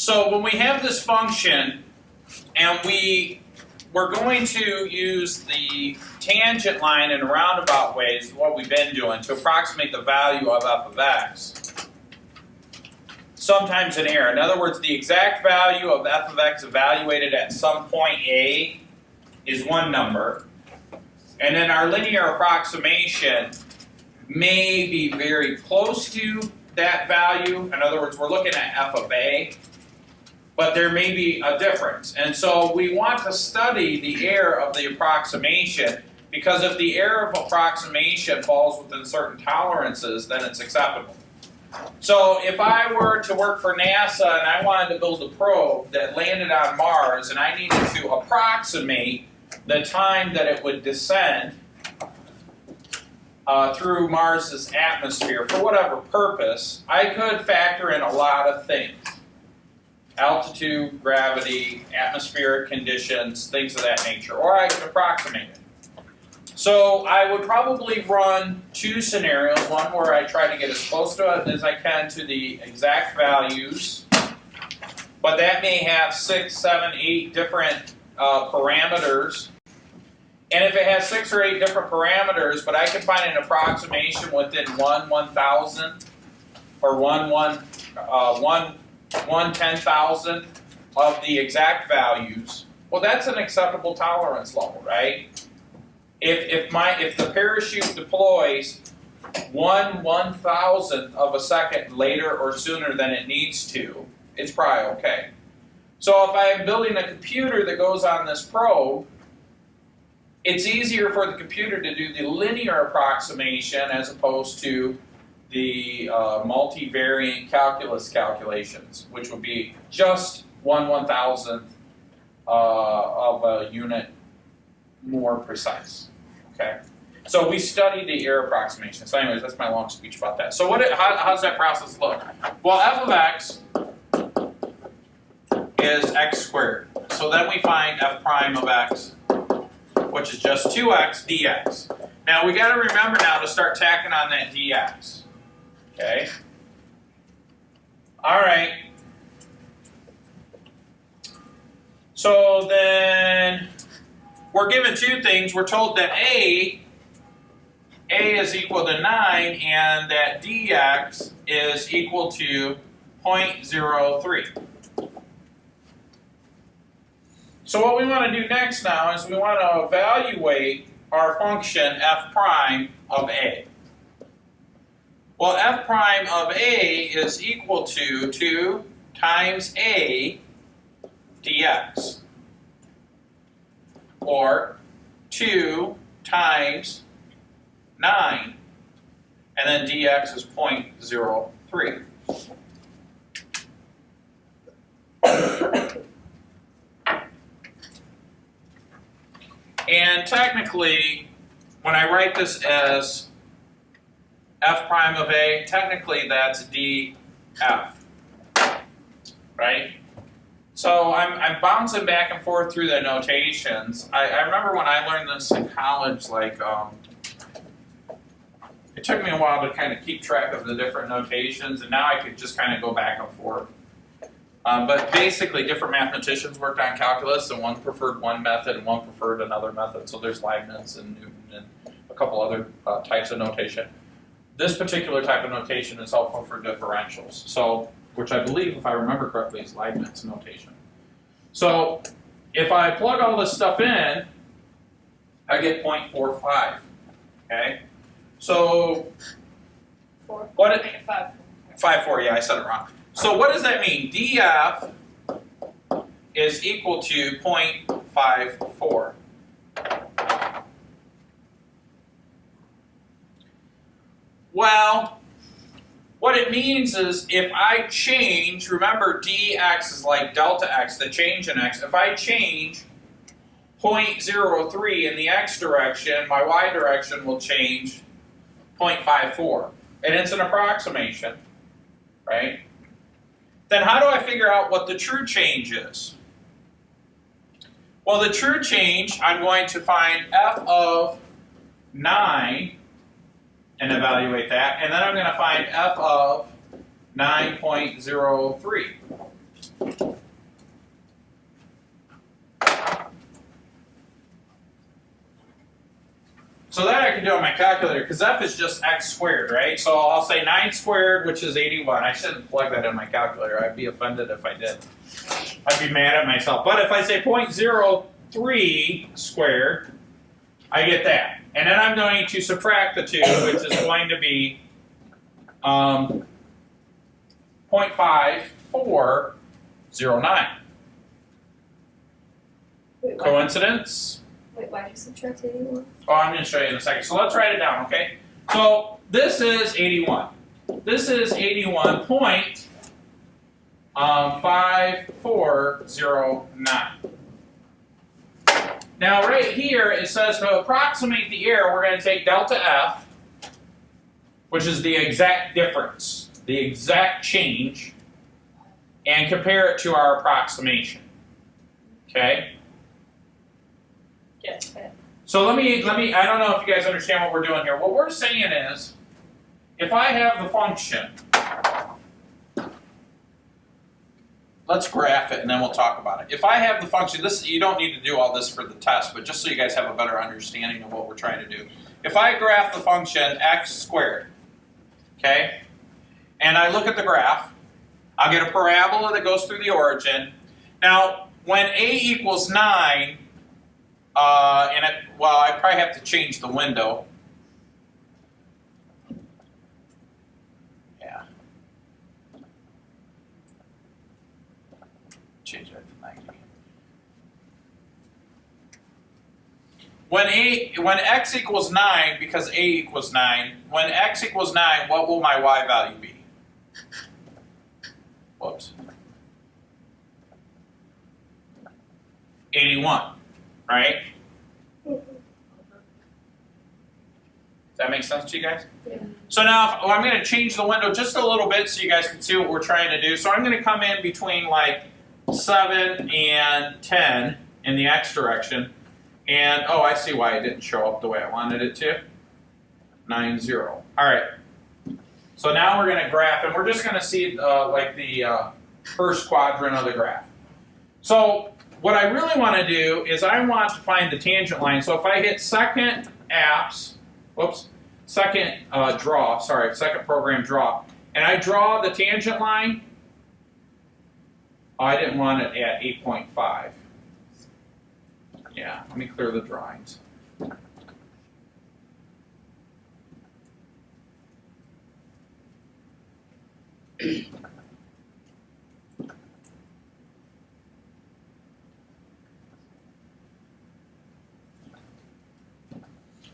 So when we have this function, and we're going to use the tangent line in roundabout ways, what we've been doing, to approximate the value of f of x, sometimes in error. In other words, the exact value of f of x evaluated at some point A is one number, and then our linear approximation may be very close to that value. In other words, we're looking at f of A, but there may be a difference. And so we want to study the error of the approximation, because if the error of approximation falls within certain tolerances, then it's acceptable. So if I were to work for NASA and I wanted to build a probe that landed on Mars, and I needed to approximate the time that it would descend through Mars's atmosphere for whatever purpose, I could factor in a lot of things. Altitude, gravity, atmospheric conditions, things of that nature, or I could approximate it. So I would probably run two scenarios, one where I try to get as close to it as I can to the exact values, but that may have 6, 7, 8 different parameters. And if it has 6 or 8 different parameters, but I can find an approximation within 1/1000 or 1/10,000 of the exact values, well, that's an acceptable tolerance level, right? If the parachute deploys 1/1000th of a second later or sooner than it needs to, it's probably okay. So if I am building a computer that goes on this probe, it's easier for the computer to do the linear approximation as opposed to the multivariate calculus calculations, which would be just 1/1000th of a unit more precise. Okay, so we studied the error approximation. So anyways, that's my long speech about that. So how does that process look? Well, f of x is x squared. So then we find f prime of x, which is just 2x dx. Now we got to remember now to start tacking on that dx. Okay. All right. So then we're given two things. We're told that A is equal to 9 and that dx is equal to 0.03. So what we want to do next now is we want to evaluate our function f prime of A. Well, f prime of A is equal to 2 times A dx, or 2 times 9, and then dx is 0.03. And technically, when I write this as f prime of A, technically that's df, right? So I'm bouncing back and forth through the notations. I remember when I learned this in college, it took me a while to kind of keep track of the different notations, and now I could just kind of go back and forth. But basically, different mathematicians worked on calculus, and one preferred one method and one preferred another method. So there's Leibniz and Newton and a couple other types of notation. This particular type of notation is helpful for differentials, so which I believe, if I remember correctly, is Leibniz notation. So if I plug all this stuff in, I get 0.45. Okay, so what? 5.4. Yeah, I said it wrong. So what does that mean? df is equal to 0.54. Well, what it means is if I change, remember dx is like delta x, the change in x. If I change 0.03 in the x direction, my y direction will change 0.54. And it's an approximation, right? Then how do I figure out what the true change is? Well, the true change, I'm going to find f of 9 and evaluate that, and then I'm going to find f of 9.03. So that I can do on my calculator, because f is just x squared, right? So I'll say 9 squared, which is 81. I shouldn't plug that in my calculator. I'd be offended if I did. I'd be mad at myself. But if I say 0.03 squared, I get that. And then I'm going to subtract the 2, which is going to be 0.5409. Coincidence? Wait, why did you subtract 81? Oh, I'm going to show you in a second. So let's write it down, okay? So this is 81. This is 81.5409. Now right here it says to approximate the error, we're going to take delta F, which is the exact difference, the exact change, and compare it to our approximation. Okay? Yes. Okay. So let me, I don't know if you guys understand what we're doing here. What we're saying is, if I have the function, let's graph it and then we'll talk about it. If I have the function, this you don't need to do all this for the test, but just so you guys have a better understanding of what we're trying to do. If I graph the function x squared, okay, and I look at the graph, I'll get a parabola that goes through the origin. Now, when a equals 9, well, I probably have to change the window. Yeah. Change that to 90. When x equals 9, because a equals 9, when x equals 9, what will my y value be? Whoops. 81, right? Does that make sense to you guys? Yeah. So now I'm going to change the window just a little bit so you guys can see what we're trying to do. So I'm going to come in between like 7 and 10 in the x direction. And, oh, I see why it didn't show up the way I wanted it to. 9, 0. All right. So now we're going to graph, and we're just going to see like the first quadrant of the graph. So what I really want to do is I want to find the tangent line. So if I hit second program draw, and I draw the tangent line, oh, I didn't want it at 8.5. Yeah, let me clear the drawings.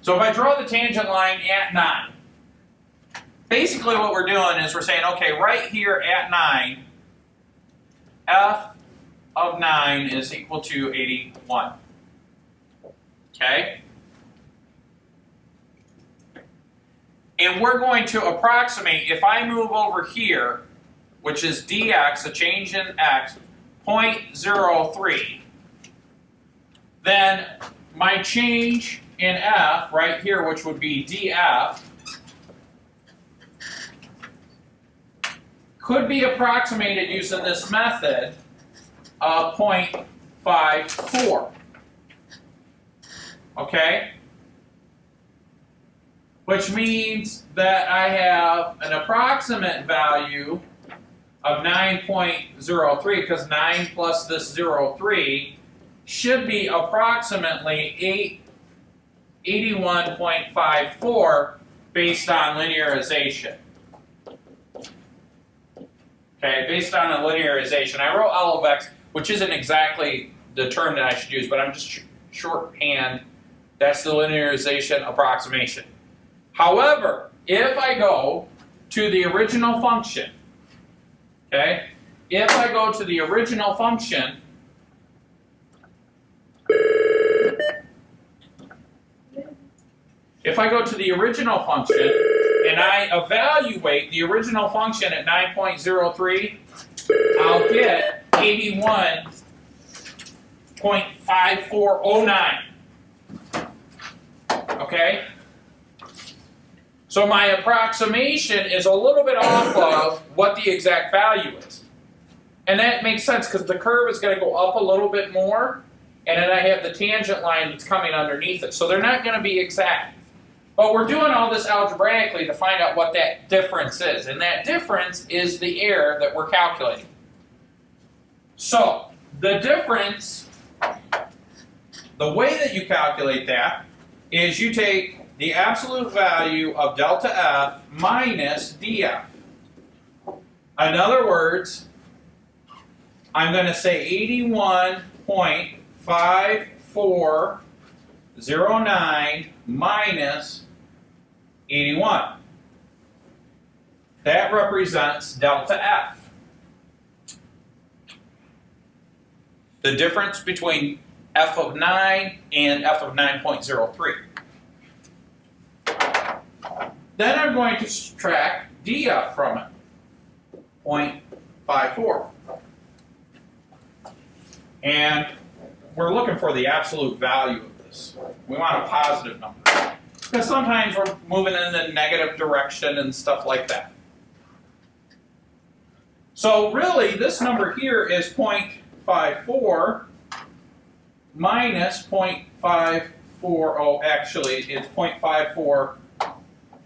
So if I draw the tangent line at 9, basically what we're doing is we're saying, okay, right here at 9, f of 9 is equal to 81. Okay? And we're going to approximate, if I move over here, which is dx, a change in x, 0.03, then my change in f right here, which would be df, could be approximated using this method of 0.54. Okay? Which means that I have an approximate value of 9.03, because 9 plus this 0.3 should be approximately 81.54 based on linearization. Okay, based on a linearization. I wrote L of x, which isn't exactly the term that I should use, but I'm just shorthand. That's the linearization approximation. However, if I go to the original function, okay, if I go to the original function, and I evaluate the original function at 9.03, I'll get 81.5409. Okay? So my approximation is a little bit off of what the exact value is. And that makes sense because the curve is going to go up a little bit more, and then I have the tangent line that's coming underneath it. So they're not going to be exact. But we're doing all this algebraically to find out what that difference is. And that difference is the error that we're calculating. So the difference, the way that you calculate that is you take the absolute value of delta F minus dF. In other words, I'm going to say 81.5409 minus 81. That represents delta F. The difference between f of 9 and f of 9.03. Then I'm going to subtract dF from it, 0.54. And we're looking for the absolute value of this. We want a positive number. Because sometimes we're moving in the negative direction and stuff like that. So really, this number here is 0.54 minus 0.540. Actually, it's 0.54.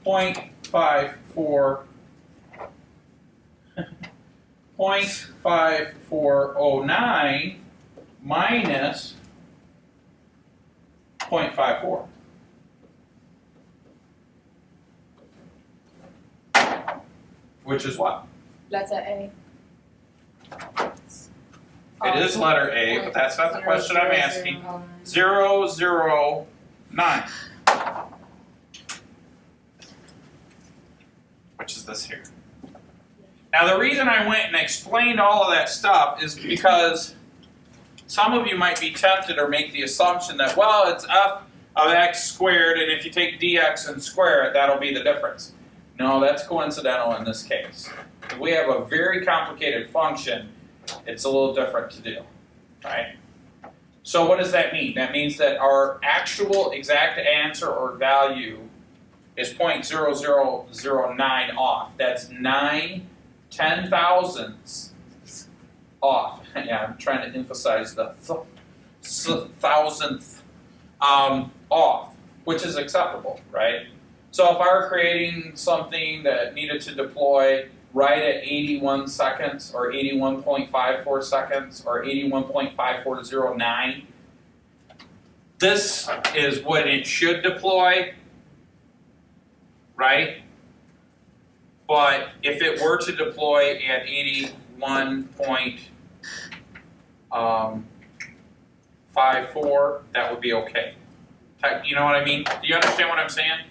0.5409 minus 0.54. Which is what? Letter A. It is letter A, but that's not the question I'm asking. 009. Which is this here. Now the reason I went and explained all of that stuff is because some of you might be tempted or make the assumption that, well, it's f of x squared, and if you take dx and square it, that'll be the difference. No, that's coincidental in this case. If we have a very complicated function, it's a little different to do, right? So what does that mean? That means that our actual exact answer or value is 0.0009 off. That's 9 10,000ths off. Yeah, I'm trying to emphasize the thousandth off, which is acceptable, right? So if I were creating something that needed to deploy right at 81 seconds or 81.54 seconds or 81.5409, this is what it should deploy, right? But if it were to deploy at 81.54, that would be okay. You know what I mean? Do you understand what I'm saying?